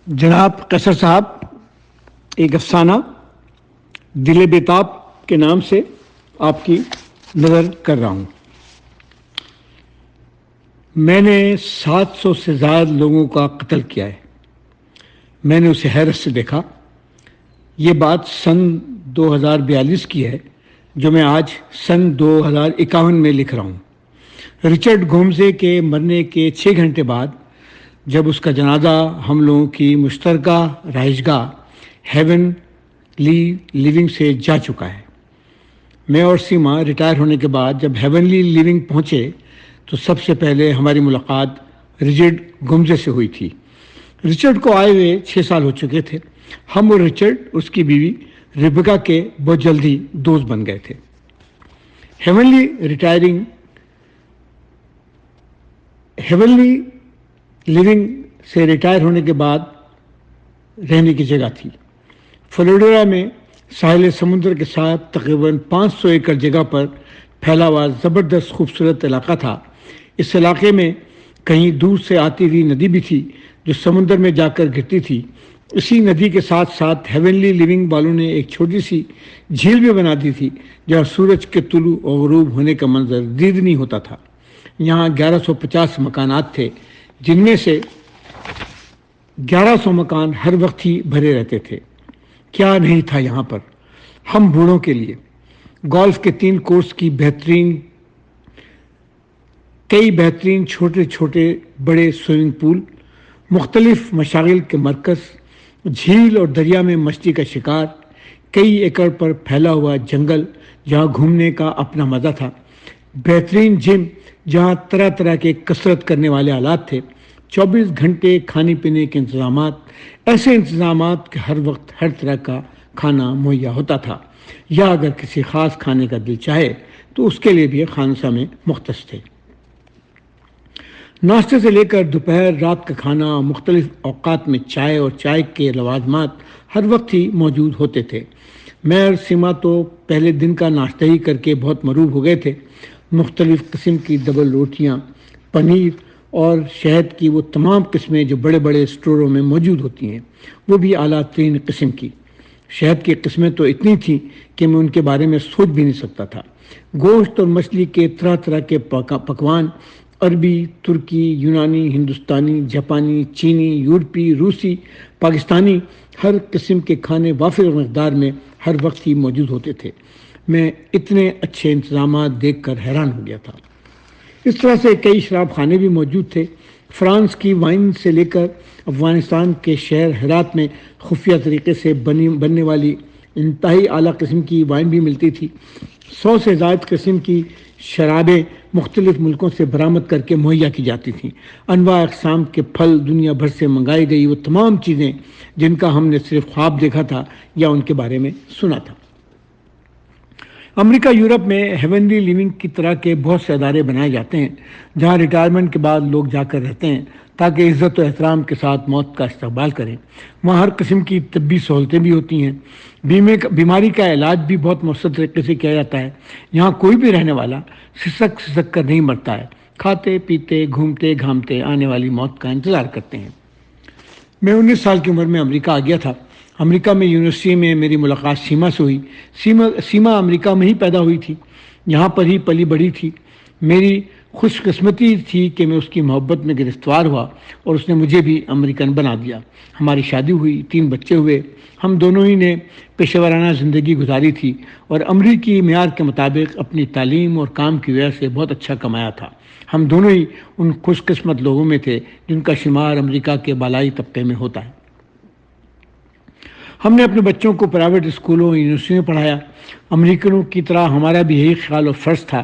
جناب قیصر صاحب، ایک افسانہ دل بیتاب کے نام سے آپ کی نظر کر رہا ہوں۔ میں نے 700 سے زائد لوگوں کا قتل کیا ہے۔ میں نے اسے حیرت سے دیکھا۔ یہ بات سن 2042 کی ہے جو میں آج سن 2051 میں لکھ رہا ہوں۔ رچرڈ گومزے کے مرنے کے 6 گھنٹے بعد جب اس کا جنازہ ہم لوگوں کی مشترکہ رہائش گاہ ہیون لی لیونگ سے جا چکا ہے۔ میں اور سیما ریٹائر ہونے کے بعد جب ہیونلی لیونگ پہنچے تو سب سے پہلے ہماری ملاقات رچرڈ گومزے سے ہوئی تھی۔ رچرڈ کو آئے ہوئے 6 سال ہو چکے تھے۔ ہم اور رچرڈ اس کی بیوی ریبیکا کے بہت جلدی دوست بن گئے تھے۔ ہیونلی لیونگ سے ریٹائر ہونے کے بعد رہنے کی جگہ تھی۔ فلوریڈا میں ساحل سمندر کے ساتھ تقریباً 500 ایکڑ جگہ پر پھیلا ہوا زبردست خوبصورت علاقہ تھا۔ اس علاقے میں کہیں دور سے آتی ہوئی ندی بھی تھی جو سمندر میں جا کر گرتی تھی۔ اسی ندی کے ساتھ ساتھ ہیونلی لیونگ والوں نے ایک چھوٹی سی جھیل بھی بنا دی تھی جہاں سورج کے طلوع اور غروب ہونے کا منظر دیدنی ہوتا تھا۔ یہاں 1150 مکانات تھے جن میں سے 1100 مکان ہر وقت ہی بھرے رہتے تھے۔ کیا نہیں تھا یہاں پر ہم بوڑھوں کے لیے! گولف کے 3 کورس کی کئی بہترین چھوٹے چھوٹے بڑے سوئمنگ پول، مختلف مشاغل کے مرکز، جھیل اور دریا میں مچھلی کا شکار، کئی ایکڑ پر پھیلا ہوا جنگل جہاں گھومنے کا اپنا مزہ تھا، بہترین جم جہاں طرح طرح کے کسرت کرنے والے آلات تھے، 24 گھنٹے کھانے پینے کے انتظامات، ایسے انتظامات کہ ہر وقت ہر طرح کا کھانا مہیا ہوتا تھا، یا اگر کسی خاص کھانے کا دل چاہے تو اس کے لیے بھی خانسا میں مختص تھے۔ ناشتے سے لے کر دوپہر رات کا کھانا، مختلف اوقات میں چائے اور چائے کے لوازمات ہر وقت ہی موجود ہوتے تھے۔ میں اور سیما تو پہلے دن کا ناشتہ ہی کر کے بہت مروب ہو گئے تھے۔ مختلف قسم کی ڈبل روٹیاں، پنیر اور شہد کی وہ تمام قسمیں جو بڑے بڑے اسٹوروں میں موجود ہوتی ہیں، وہ بھی اعلیٰ ترین قسم کی۔ شہد کی قسمیں تو اتنی تھیں کہ میں ان کے بارے میں سوچ بھی نہیں سکتا تھا۔ گوشت اور مچھلی کے طرح طرح کے پکوان، عربی، ترکی، یونانی، ہندوستانی، جاپانی، چینی، یورپی، روسی، پاکستانی، ہر قسم کے کھانے وافر مقدار میں ہر وقت ہی موجود ہوتے تھے۔ میں اتنے اچھے انتظامات دیکھ کر حیران ہو گیا تھا۔ اس طرح سے کئی شراب خانے بھی موجود تھے۔ فرانس کی وائن سے لے کر افغانستان کے شہر ہرات میں خفیہ طریقے سے بننے والی انتہائی اعلیٰ قسم کی وائن بھی ملتی تھی۔ 100 سے زائد قسم کی شرابیں مختلف ملکوں سے برآمد کر کے مہیا کی جاتی تھیں۔ انواع اقسام کے پھل، دنیا بھر سے منگائی گئی وہ تمام چیزیں جن کا ہم نے صرف خواب دیکھا تھا یا ان کے بارے میں سنا تھا۔ امریکہ، یورپ میں ہیونلی لیونگ کی طرح کے بہت سے ادارے بنائے جاتے ہیں جہاں ریٹائرمنٹ کے بعد لوگ جا کر رہتے ہیں تاکہ عزت و احترام کے ساتھ موت کا استقبال کریں۔ وہاں ہر قسم کی طبی سہولتیں بھی ہوتی ہیں۔ بیماری کا علاج بھی بہت مؤثر طریقے سے کیا جاتا ہے۔ یہاں کوئی بھی رہنے والا سسک کر نہیں مرتا ہے۔ کھاتے پیتے گھومتے گھامتے آنے والی موت کا انتظار کرتے ہیں۔ میں 19 سال کی عمر میں امریکہ آ گیا تھا۔ امریکہ میں یونیورسٹی میں میری ملاقات سیما سے ہوئی۔ سیما امریکہ میں ہی پیدا ہوئی تھی، یہاں پر ہی پلی بڑھی تھی۔ میری خوش قسمتی تھی کہ میں اس کی محبت میں گرفتار ہوا اور اس نے مجھے بھی امریکن بنا دیا۔ ہماری شادی ہوئی، 3 بچے ہوئے۔ ہم دونوں ہی نے پیشہ ورانہ زندگی گزاری تھی اور امریکی معیار کے مطابق اپنی تعلیم اور کام کی وجہ سے بہت اچھا کمایا تھا۔ ہم دونوں ہی ان خوش قسمت لوگوں میں تھے جن کا شمار امریکہ کے بالائی طبقے میں ہوتا ہے۔ ہم نے اپنے بچوں کو پرائیویٹ اسکولوں، یونیورسٹیوں میں پڑھایا۔ امریکنوں کی طرح ہمارا بھی یہی خیال اور فرض تھا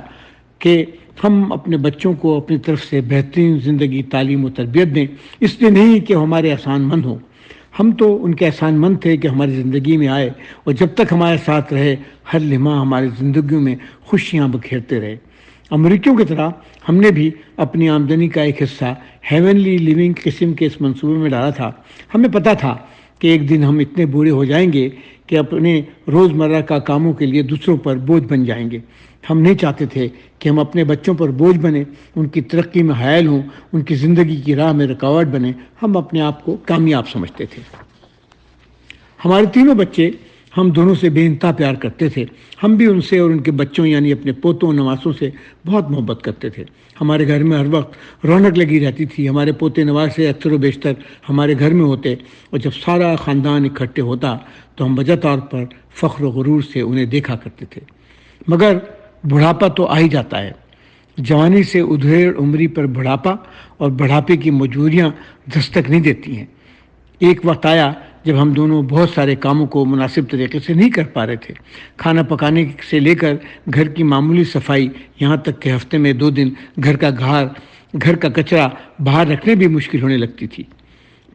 کہ ہم اپنے بچوں کو اپنی طرف سے بہترین زندگی، تعلیم و تربیت دیں، اس لیے نہیں کہ ہمارے احسان مند ہوں۔ ہم تو ان کے احسان مند تھے کہ ہماری زندگی میں آئے اور جب تک ہمارے ساتھ رہے ہر لمحہ ہماری زندگیوں میں خوشیاں بکھیرتے رہے۔ امریکیوں کی طرح ہم نے بھی اپنی آمدنی کا ایک حصہ ہیونلی لیونگ قسم کے اس منصوبے میں ڈالا تھا۔ ہمیں پتہ تھا کہ ایک دن ہم اتنے بوڑھے ہو جائیں گے کہ اپنے روزمرہ کا کاموں کے لیے دوسروں پر بوجھ بن جائیں گے۔ ہم نہیں چاہتے تھے کہ ہم اپنے بچوں پر بوجھ بنیں، ان کی ترقی میں حائل ہوں، ان کی زندگی کی راہ میں رکاوٹ بنیں۔ ہم اپنے آپ کو کامیاب سمجھتے تھے۔ ہمارے تینوں بچے ہم دونوں سے بے انتہا پیار کرتے تھے۔ ہم بھی ان سے اور ان کے بچوں یعنی اپنے پوتوں اور نواسوں سے بہت محبت کرتے تھے۔ ہمارے گھر میں ہر وقت رونق لگی رہتی تھی۔ ہمارے پوتے نواسے اکثر و بیشتر ہمارے گھر میں ہوتے، اور جب سارا خاندان اکٹھے ہوتا تو ہم وجہ طور پر فخر و غرور سے انہیں دیکھا کرتے تھے۔ مگر بڑھاپا تو آ ہی جاتا ہے۔ جوانی سے ادھیڑ عمری پر بڑھاپا اور بڑھاپے کی مجبوریاں دستک نہیں دیتی ہیں۔ ایک وقت آیا جب ہم دونوں بہت سارے کاموں کو مناسب طریقے سے نہیں کر پا رہے تھے۔ کھانا پکانے سے لے کر گھر کی معمولی صفائی، یہاں تک کہ ہفتے میں 2 دن گھر کا کچرا باہر رکھنے بھی مشکل ہونے لگتی تھی۔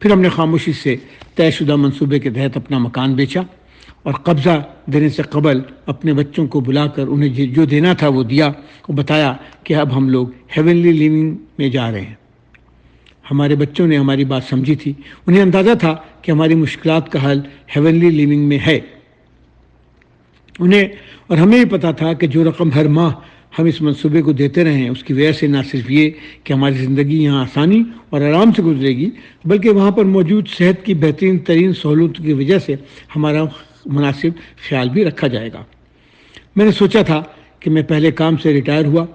پھر ہم نے خاموشی سے طے شدہ منصوبے کے تحت اپنا مکان بیچا اور قبضہ دینے سے قبل اپنے بچوں کو بلا کر انہیں جو دینا تھا وہ دیا اور بتایا کہ اب ہم لوگ ہیونلی لیونگ میں جا رہے ہیں۔ ہمارے بچوں نے ہماری بات سمجھی تھی۔ انہیں اندازہ تھا کہ ہماری مشکلات کا حل ہیونلی لیونگ میں ہے۔ انہیں اور ہمیں بھی پتا تھا کہ جو رقم ہر ماہ ہم اس منصوبے کو دیتے رہے ہیں، اس کی وجہ سے نہ صرف یہ کہ ہماری زندگی یہاں آسانی اور آرام سے گزرے گی، بلکہ وہاں پر موجود صحت کی بہترین ترین سہولتوں کی وجہ سے ہمارا مناسب خیال بھی رکھا جائے گا۔ میں نے سوچا تھا کہ میں پہلے کام سے ریٹائر ہوا،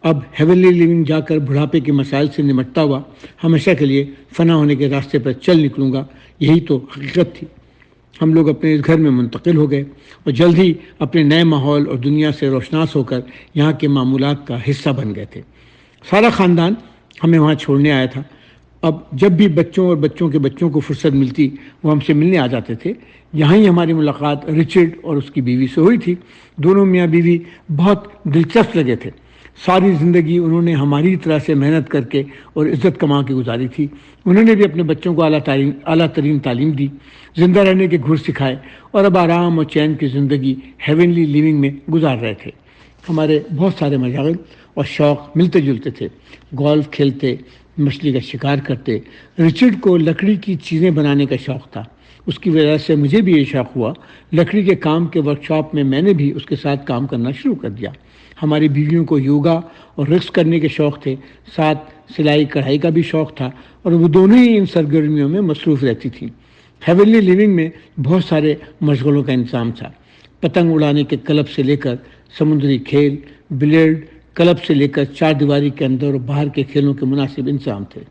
اب ہیونلی لیونگ جا کر بڑھاپے کے مسائل سے نمٹتا ہوا ہمیشہ کے لیے فنا ہونے کے راستے پر چل نکلوں گا۔ یہی تو حقیقت تھی۔ ہم لوگ اپنے اس گھر میں منتقل ہو گئے اور جلد ہی اپنے نئے ماحول اور دنیا سے روشناس ہو کر یہاں کے معمولات کا حصہ بن گئے تھے۔ سارا خاندان ہمیں وہاں چھوڑنے آیا تھا۔ اب جب بھی بچوں اور بچوں کے بچوں کو فرصت ملتی وہ ہم سے ملنے آ جاتے تھے۔ یہاں ہی ہماری ملاقات رچرڈ اور اس کی بیوی سے ہوئی تھی۔ دونوں میاں بیوی بہت دلچسپ لگے تھے۔ ساری زندگی انہوں نے ہماری طرح سے محنت کر کے اور عزت کما کے گزاری تھی۔ انہوں نے بھی اپنے بچوں کو اعلیٰ ترین تعلیم دی، زندہ رہنے کے گھر سکھائے، اور اب آرام اور چین کی زندگی ہیونلی لیونگ میں گزار رہے تھے۔ ہمارے بہت سارے مشاغل اور شوق ملتے جلتے تھے۔ گولف کھیلتے، مچھلی کا شکار کرتے۔ رچرڈ کو لکڑی کی چیزیں بنانے کا شوق تھا۔ اس کی وجہ سے مجھے بھی یہ شوق ہوا۔ لکڑی کے کام کے ورکشاپ میں میں نے بھی اس کے ساتھ کام کرنا شروع کر دیا۔ ہماری بیویوں کو یوگا اور رقص کرنے کے شوق تھے، ساتھ سلائی کڑھائی کا بھی شوق تھا، اور وہ دونوں ہی ان سرگرمیوں میں مصروف رہتی تھیں۔ ہیونلی لیونگ میں بہت سارے مشغلوں کا انتظام تھا۔ پتنگ اڑانے کے کلب سے لے کر سمندری کھیل، بلیئرڈ کلب سے لے کر چار دیواری کے اندر اور باہر کے کھیلوں کے مناسب انتظام تھے۔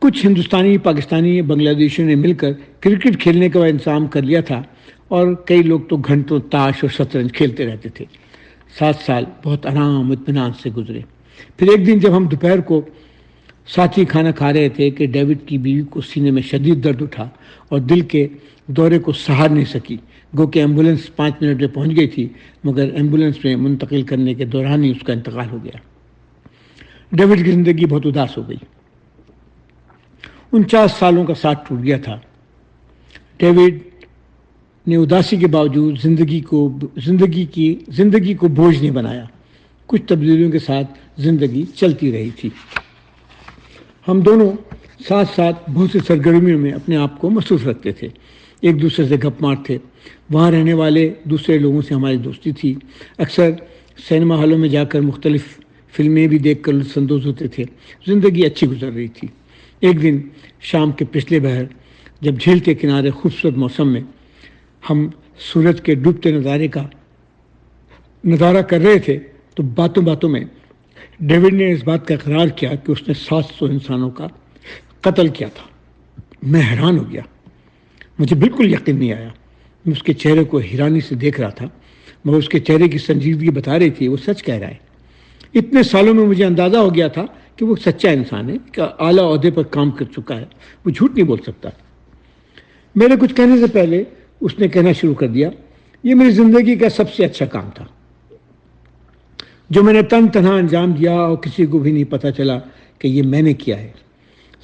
کچھ ہندوستانی، پاکستانی، بنگلہ دیشیوں نے مل کر کرکٹ کھیلنے کا انتظام کر لیا تھا، اور کئی لوگ تو گھنٹوں تاش اور شطرنج کھیلتے رہتے تھے۔ 7 سال بہت آرام اطمینان سے گزرے۔ پھر ایک دن جب ہم دوپہر کو ساتھ ہی کھانا کھا رہے تھے کہ ڈیوڈ کی بیوی کو سینے میں شدید درد اٹھا اور دل کے دورے کو سہار نہیں سکی۔ گو کہ ایمبولینس 5 منٹ میں پہنچ گئی تھی، مگر ایمبولینس میں منتقل کرنے کے دوران ہی اس کا انتقال ہو گیا۔ ڈیوڈ کی زندگی بہت اداس ہو گئی۔ 49 سالوں کا ساتھ ٹوٹ گیا تھا۔ ڈیوڈ نے اداسی کے باوجود زندگی کو بوجھ نہیں بنایا۔ کچھ تبدیلیوں کے ساتھ زندگی چلتی رہی تھی۔ ہم دونوں ساتھ ساتھ بہت سی سرگرمیوں میں اپنے آپ کو مصروف رکھتے تھے، ایک دوسرے سے گپ مارتے۔ وہاں رہنے والے دوسرے لوگوں سے ہماری دوستی تھی۔ اکثر سینما ہالوں میں جا کر مختلف فلمیں بھی دیکھ کر لطف اندوز ہوتے تھے۔ زندگی اچھی گزر رہی تھی۔ ایک دن شام کے پچھلے پہر جب جھیل کے کنارے خوبصورت موسم میں ہم سورج کے ڈوبتے نظارے کا نظارہ کر رہے تھے تو باتوں باتوں میں ڈیوڈ نے اس بات کا اقرار کیا کہ اس نے 700 انسانوں کا قتل کیا تھا۔ میں حیران ہو گیا۔ مجھے بالکل یقین نہیں آیا۔ میں اس کے چہرے کو حیرانی سے دیکھ رہا تھا، مگر اس کے چہرے کی سنجیدگی بتا رہی تھی وہ سچ کہہ رہا ہے۔ اتنے سالوں میں مجھے اندازہ ہو گیا تھا کہ وہ سچا انسان ہے، کہ اعلیٰ عہدے پر کام کر چکا ہے، وہ جھوٹ نہیں بول سکتا۔ میرے کچھ کہنے سے پہلے اس نے کہنا شروع کر دیا، یہ میری زندگی کا سب سے اچھا کام تھا جو میں نے تنہا انجام دیا، اور کسی کو بھی نہیں پتہ چلا کہ یہ میں نے کیا ہے۔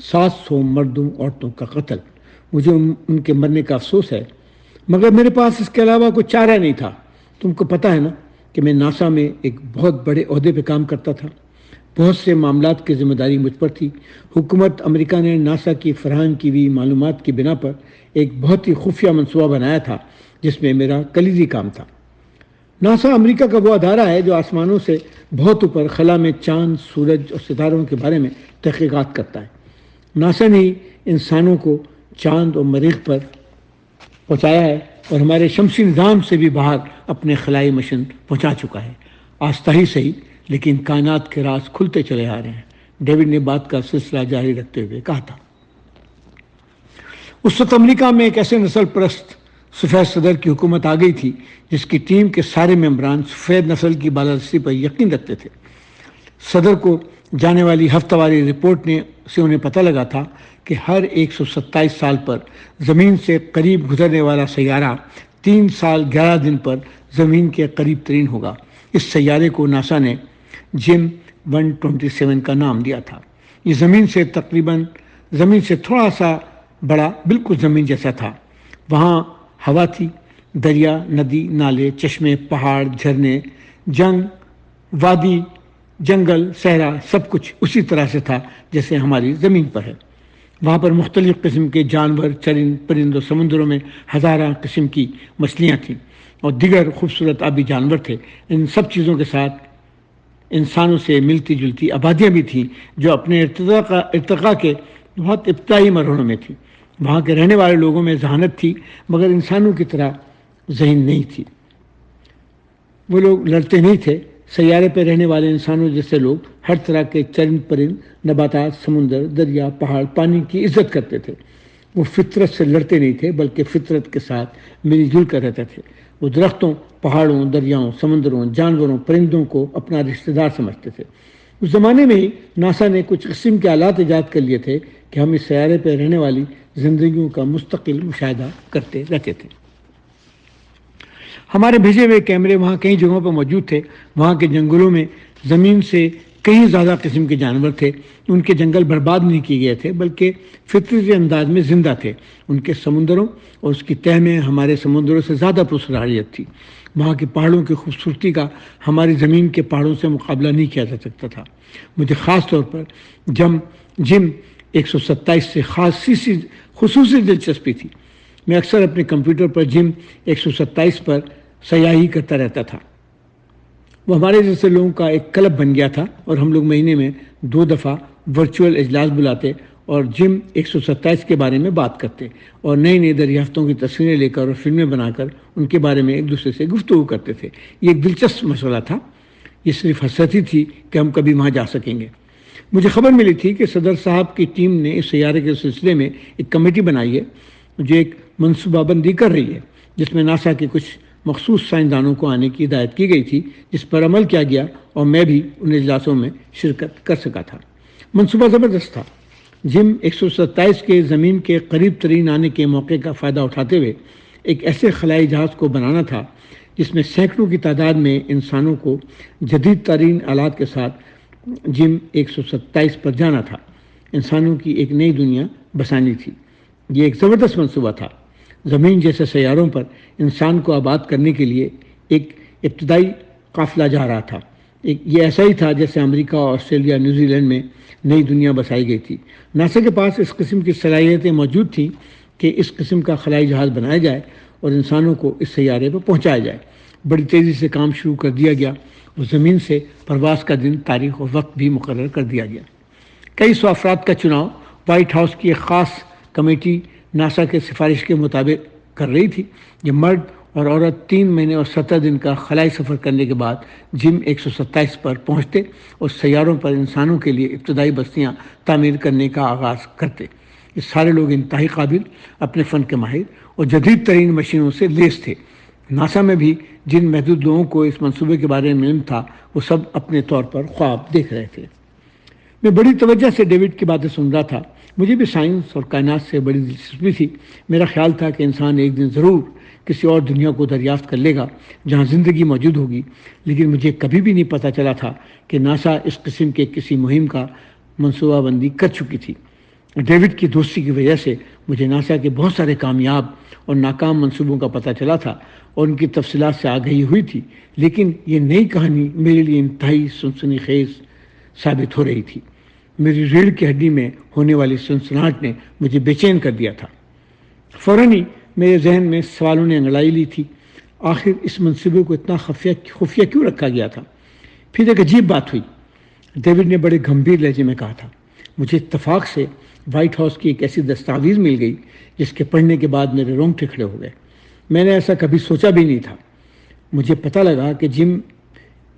700 مردوں عورتوں کا قتل۔ مجھے ان کے مرنے کا افسوس ہے، مگر میرے پاس اس کے علاوہ کوئی چارہ نہیں تھا۔ تم کو پتہ ہے نا کہ میں ناسا میں ایک بہت بڑے عہدے پہ کام کرتا تھا۔ بہت سے معاملات کی ذمہ داری مجھ پر تھی۔ حکومت امریکہ نے ناسا کی فراہم کی ہوئی معلومات کی بنا پر ایک بہت ہی خفیہ منصوبہ بنایا تھا جس میں میرا کلیدی کام تھا۔ ناسا امریکہ کا وہ ادارہ ہے جو آسمانوں سے بہت اوپر خلا میں چاند، سورج اور ستاروں کے بارے میں تحقیقات کرتا ہے۔ ناسا نے انسانوں کو چاند اور مریخ پر پہنچایا ہے اور ہمارے شمسی نظام سے بھی باہر اپنے خلائی مشن پہنچا چکا ہے، آہستہ ہی صحیح، لیکن کائنات کے راز کھلتے چلے آ رہے ہیں، ڈیوڈ نے بات کا سلسلہ جاری رکھتے ہوئے کہا تھا۔ اس وقت امریکہ میں ایک ایسے نسل پرست سفید صدر کی حکومت آ گئی تھی جس کی ٹیم کے سارے ممبران سفید نسل کی بالادستی پر یقین رکھتے تھے۔ صدر کو جانے والی ہفتہ واری رپورٹ سے انہیں پتہ لگا تھا کہ ہر 127 سال پر زمین سے قریب گزرنے والا سیارہ 3 سال 11 دن پر زمین کے قریب ترین ہوگا۔ اس سیارے کو ناسا نے جم 127 کا نام دیا تھا۔ یہ زمین سے تھوڑا سا بڑا، بالکل زمین جیسا تھا۔ وہاں ہوا تھی، دریا، ندی، نالے، چشمے، پہاڑ، جھرنے، وادی، جنگل، صحرا، سب کچھ اسی طرح سے تھا جیسے ہماری زمین پر ہے۔ وہاں پر مختلف قسم کے جانور، چرند پرند اور سمندروں میں ہزارہ قسم کی مچھلیاں تھیں اور دیگر خوبصورت آبی جانور تھے۔ ان سب چیزوں کے ساتھ انسانوں سے ملتی جلتی آبادیاں بھی تھیں جو اپنے ارتقاء کے بہت ابتدائی مرحلوں میں تھیں۔ وہاں کے رہنے والے لوگوں میں ذہانت تھی مگر انسانوں کی طرح ذہین نہیں تھی۔ وہ لوگ لڑتے نہیں تھے۔ سیارے پہ رہنے والے انسانوں جیسے لوگ ہر طرح کے چرند پرند، نباتات، سمندر، دریا، پہاڑ، پانی کی عزت کرتے تھے۔ وہ فطرت سے لڑتے نہیں تھے بلکہ فطرت کے ساتھ مل جل کر رہتے تھے۔ وہ درختوں، پہاڑوں، دریاؤں، سمندروں، جانوروں، پرندوں کو اپنا رشتہ دار سمجھتے تھے۔ اس زمانے میں ہی ناسا نے کچھ قسم کے آلات ایجاد کر لیے تھے کہ ہم اس سیارے پہ رہنے والی زندگیوں کا مستقل مشاہدہ کرتے رہتے تھے۔ ہمارے بھیجے ہوئے کیمرے وہاں کئی جگہوں پر موجود تھے۔ وہاں کے جنگلوں میں زمین سے کئی زیادہ قسم کے جانور تھے۔ ان کے جنگل برباد نہیں کیے گئے تھے بلکہ فطری انداز میں زندہ تھے۔ ان کے سمندروں اور اس کی تہہ میں ہمارے سمندروں سے زیادہ پرسرحیت تھی۔ وہاں کے پہاڑوں کی خوبصورتی کا ہماری زمین کے پہاڑوں سے مقابلہ نہیں کیا جا سکتا تھا۔ مجھے خاص طور پر جم 127 سے خصوصی دلچسپی تھی۔ میں اکثر اپنے کمپیوٹر پر جم 127 پر سیاحی کرتا رہتا تھا۔ وہ ہمارے جیسے لوگوں کا ایک کلب بن گیا تھا اور ہم لوگ مہینے میں 2 دفعہ ورچوئل اجلاس بلاتے اور جم 127 کے بارے میں بات کرتے اور نئی نئی دریافتوں کی تصویریں لے کر اور فلمیں بنا کر ان کے بارے میں ایک دوسرے سے گفتگو کرتے تھے۔ یہ ایک دلچسپ مسئلہ تھا۔ یہ صرف حسرت ہی تھی کہ ہم کبھی وہاں جا سکیں گے۔ مجھے خبر ملی تھی کہ صدر صاحب کی ٹیم نے اس سیارے کے سلسلے میں ایک کمیٹی بنائی ہے جو ایک منصوبہ بندی کر رہی ہے، جس میں ناسا کے کچھ مخصوص سائنسدانوں کو آنے کی ہدایت کی گئی تھی، جس پر عمل کیا گیا اور میں بھی ان اجلاسوں میں شرکت کر سکا تھا۔ منصوبہ زبردست تھا۔ جم 127 کے زمین کے قریب ترین آنے کے موقع کا فائدہ اٹھاتے ہوئے ایک ایسے خلائی جہاز کو بنانا تھا جس میں سینکڑوں کی تعداد میں انسانوں کو جدید ترین آلات کے ساتھ جم 127 پر جانا تھا۔ انسانوں کی ایک نئی دنیا بسانی تھی۔ یہ ایک زبردست منصوبہ تھا۔ زمین جیسے سیاروں پر انسان کو آباد کرنے کے لیے ایک ابتدائی قافلہ جا رہا تھا۔ یہ ایسا ہی تھا جیسے امریکہ، آسٹریلیا، نیوزی لینڈ میں نئی دنیا بسائی گئی تھی۔ ناسا کے پاس اس قسم کی صلاحیتیں موجود تھیں کہ اس قسم کا خلائی جہاز بنایا جائے اور انسانوں کو اس سیارے پر پہنچایا جائے۔ بڑی تیزی سے کام شروع کر دیا گیا اور زمین سے پرواز کا دن، تاریخ اور وقت بھی مقرر کر دیا گیا۔ کئی سو افراد کا چناؤ وائٹ ہاؤس کی ایک خاص کمیٹی ناسا کے سفارش کے مطابق کر رہی تھی۔ یہ مرد اور عورت 3 مہینے اور 17 دن کا خلائی سفر کرنے کے بعد جم 127 پر پہنچتے اور سیاروں پر انسانوں کے لیے ابتدائی بستیاں تعمیر کرنے کا آغاز کرتے۔ یہ سارے لوگ انتہائی قابل، اپنے فن کے ماہر اور جدید ترین مشینوں سے لیس تھے۔ ناسا میں بھی جن محدود لوگوں کو اس منصوبے کے بارے میں علم تھا وہ سب اپنے طور پر خواب دیکھ رہے تھے۔ میں بڑی توجہ سے ڈیوڈ کی باتیں سن رہا تھا۔ مجھے بھی سائنس اور کائنات سے بڑی دلچسپی تھی۔ میرا خیال تھا کہ انسان ایک دن ضرور کسی اور دنیا کو دریافت کر لے گا جہاں زندگی موجود ہوگی، لیکن مجھے کبھی بھی نہیں پتہ چلا تھا کہ ناسا اس قسم کے کسی مہم کا منصوبہ بندی کر چکی تھی۔ ڈیوڈ کی دوستی کی وجہ سے مجھے ناسا کے بہت سارے کامیاب اور ناکام منصوبوں کا پتہ چلا تھا اور ان کی تفصیلات سے آگہی ہوئی تھی، لیکن یہ نئی کہانی میرے لیے انتہائی سنسنی خیز ثابت ہو رہی تھی۔ میری ریڑھ کی ہڈی میں ہونے والی سنسناہٹ نے مجھے بے چین کر دیا تھا۔ فوراً ہی میرے ذہن میں سوالوں نے انگڑائی لی تھی۔ آخر اس منصوبے کو اتنا خفیہ کیوں رکھا گیا تھا؟ پھر ایک عجیب بات ہوئی۔ ڈیوڈ نے بڑے گمبھیر لہجے میں کہا تھا، مجھے اتفاق سے وائٹ ہاؤس کی ایک ایسی دستاویز مل گئی جس کے پڑھنے کے بعد میرے رونگٹے کھڑے ہو گئے۔ میں نے ایسا کبھی سوچا بھی نہیں تھا۔ مجھے پتہ لگا کہ جم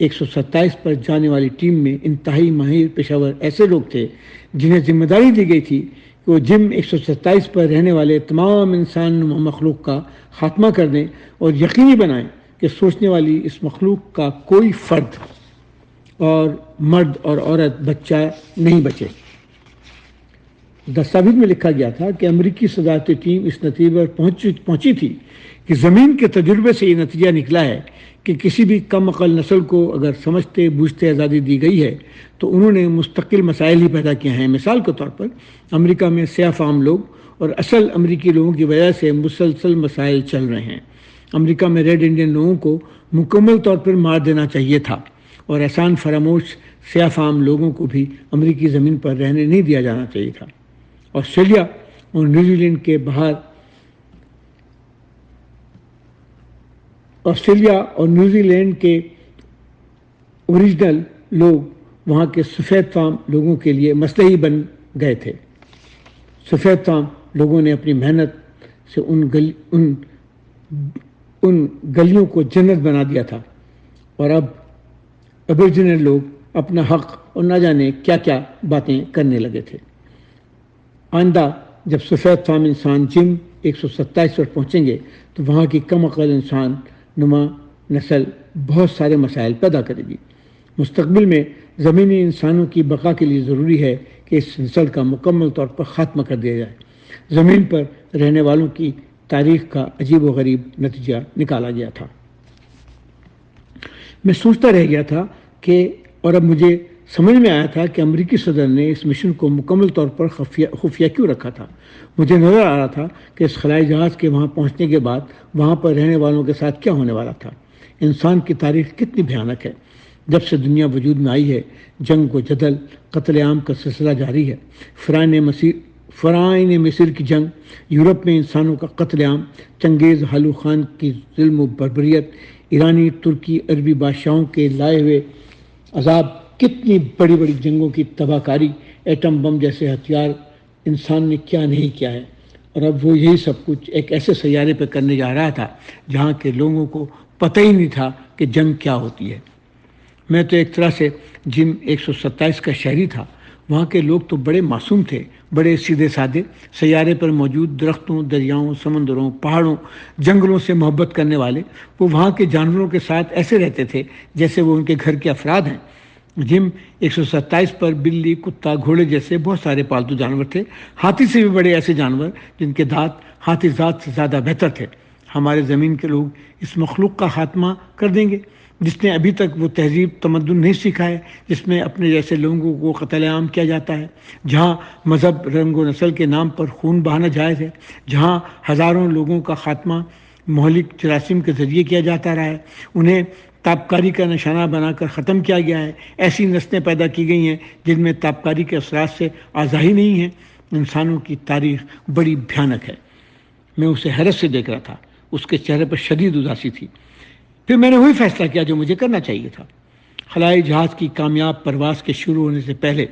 127 پر جانے والی ٹیم میں انتہائی ماہر پیشہ ور ایسے لوگ تھے جنہیں ذمہ داری دی گئی تھی کہ وہ جم 127 پر رہنے والے تمام انسان نما مخلوق کا خاتمہ کر دیں اور یقینی بنائیں کہ سوچنے والی اس مخلوق کا کوئی فرد اور مرد اور عورت بچہ نہیں بچے۔ دستاویز میں لکھا گیا تھا کہ امریکی صدارتی ٹیم اس نتیجے پر پہنچی تھی کہ زمین کے تجربے سے یہ نتیجہ نکلا ہے کہ کسی بھی کم عقل نسل کو اگر سمجھتے بوجھتے آزادی دی گئی ہے تو انہوں نے مستقل مسائل ہی پیدا کیے ہیں۔ مثال کے طور پر امریکہ میں سیاہ فام لوگ اور اصل امریکی لوگوں کی وجہ سے مسلسل مسائل چل رہے ہیں۔ امریکہ میں ریڈ انڈین لوگوں کو مکمل طور پر مار دینا چاہیے تھا اور احسان فراموش سیاہ فام لوگوں کو بھی امریکی زمین پر رہنے نہیں دیا جانا چاہیے تھا۔ آسٹریلیا اور نیوزی لینڈ کے اوریجنل لوگ وہاں کے سفید فام لوگوں کے لیے مسئلہ بن گئے تھے۔ سفید فام لوگوں نے اپنی محنت سے ان گلیوں کو جنت بنا دیا تھا اور اب ابوریجنل لوگ اپنا حق اور نہ جانے کیا کیا باتیں کرنے لگے تھے۔ آئندہ جب سفید فام انسان جم 127 پر پہنچیں گے تو وہاں کی کم عقل انسان نما نسل بہت سارے مسائل پیدا کرے گی۔ مستقبل میں زمینی انسانوں کی بقا کے لیے ضروری ہے کہ اس نسل کا مکمل طور پر خاتمہ کر دیا جائے۔ زمین پر رہنے والوں کی تاریخ کا عجیب و غریب نتیجہ نکالا گیا تھا۔ میں سوچتا رہ گیا تھا کہ اور اب مجھے سمجھ میں آیا تھا کہ امریکی صدر نے اس مشن کو مکمل طور پر خفیہ کیوں رکھا تھا۔ مجھے نظر آ رہا تھا کہ اس خلائی جہاز کے وہاں پہنچنے کے بعد وہاں پر رہنے والوں کے ساتھ کیا ہونے والا تھا۔ انسان کی تاریخ کتنی بھیانک ہے۔ جب سے دنیا وجود میں آئی ہے جنگ و جدل، قتل عام کا سلسلہ جاری ہے۔ فرعون مصر کی جنگ، یورپ میں انسانوں کا قتل عام، چنگیز ہالو خان کی ظلم و بربریت، ایرانی ترکی عربی بادشاہوں کے لائے ہوئے عذاب، کتنی بڑی بڑی جنگوں کی تباہ کاری، ایٹم بم جیسے ہتھیار انسان نے کیا نہیں کیا ہے۔ اور اب وہ یہی سب کچھ ایک ایسے سیارے پہ کرنے جا رہا تھا جہاں کے لوگوں کو پتہ ہی نہیں تھا کہ جنگ کیا ہوتی ہے۔ میں تو ایک طرح سے جم 127 کا شہری تھا۔ وہاں کے لوگ تو بڑے معصوم تھے، بڑے سیدھے سادے، سیارے پر موجود درختوں، دریاؤں، سمندروں، پہاڑوں، جنگلوں سے محبت کرنے والے۔ وہ وہاں کے جانوروں کے ساتھ ایسے رہتے تھے جیسے وہ ان کے گھر کے افراد ہیں۔ جم 127 پر بلی، کتا، گھوڑے جیسے بہت سارے پالتو جانور تھے، ہاتھی سے بھی بڑے ایسے جانور جن کے دانت ہاتھی ذات سے زیادہ بہتر تھے۔ ہمارے زمین کے لوگ اس مخلوق کا خاتمہ کر دیں گے جس نے ابھی تک وہ تہذیب تمدن نہیں سیکھا ہے، جس میں اپنے جیسے لوگوں کو قتل عام کیا جاتا ہے، جہاں مذہب، رنگ و نسل کے نام پر خون بہانا جائز ہے، جہاں ہزاروں لوگوں کا خاتمہ مہلک جراثیم کے ذریعے کیا جاتا رہا ہے، انہیں تابکاری کا نشانہ بنا کر ختم کیا گیا ہے۔ ایسی نسلیں پیدا کی گئی ہیں جن میں تابکاری کے اثرات سے آگاہی نہیں ہے۔ انسانوں کی تاریخ بڑی بھیانک ہے۔ میں اسے حیرت سے دیکھ رہا تھا، اس کے چہرے پر شدید اداسی تھی۔ پھر میں نے وہی فیصلہ کیا جو مجھے کرنا چاہیے تھا۔ خلائی جہاز کی کامیاب پرواز کے شروع ہونے سے پہلے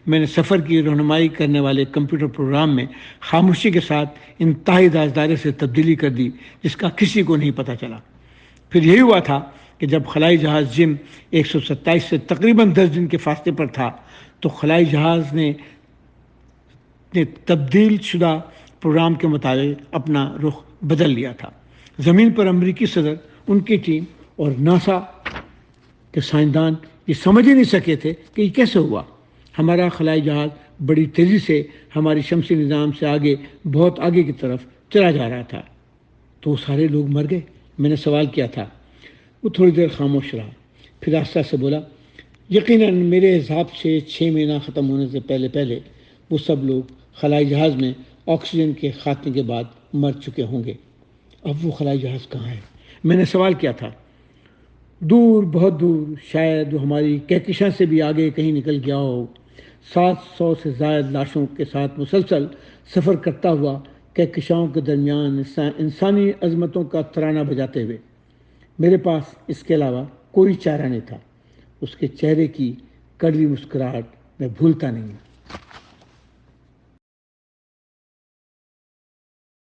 میں نے سفر کی رہنمائی کرنے والے کمپیوٹر پروگرام میں خاموشی کے ساتھ انتہائی رازداری سے تبدیلی کر دی جس کا کسی کو نہیں پتہ چلا۔ پھر یہی ہوا تھا کہ جب خلائی جہاز جم 127 سے تقریباً 10 دن کے فاصلے پر تھا تو خلائی جہاز نے تبدیل شدہ پروگرام کے مطابق اپنا رخ بدل لیا تھا۔ زمین پر امریکی صدر، ان کی ٹیم اور ناسا کے سائنسدان یہ سمجھ ہی نہیں سکے تھے کہ یہ کیسے ہوا۔ ہمارا خلائی جہاز بڑی تیزی سے ہماری شمسی نظام سے آگے، بہت آگے کی طرف چلا جا رہا تھا۔ تو وہ سارے لوگ مر گئے؟ میں نے سوال کیا تھا۔ وہ تھوڑی دیر خاموش رہا، پھر آہستہ سے بولا، یقیناً میرے حساب سے 6 مہینہ ختم ہونے سے پہلے پہلے وہ سب لوگ خلائی جہاز میں آکسیجن کے خاتمے کے بعد مر چکے ہوں گے۔ اب وہ خلائی جہاز کہاں ہے؟ میں نے سوال کیا تھا۔ دور، بہت دور، شاید وہ ہماری کہکشاں سے بھی آگے کہیں نکل گیا ہو، 700 سے زائد لاشوں کے ساتھ مسلسل سفر کرتا ہوا کہکشاؤں کے درمیان انسانی عظمتوں کا ترانہ بجاتے ہوئے۔ میرے پاس اس کے علاوہ کوئی چارہ نہیں تھا۔ اس کے چہرے کی کڑوی مسکراہٹ میں بھولتا نہیں ہوں۔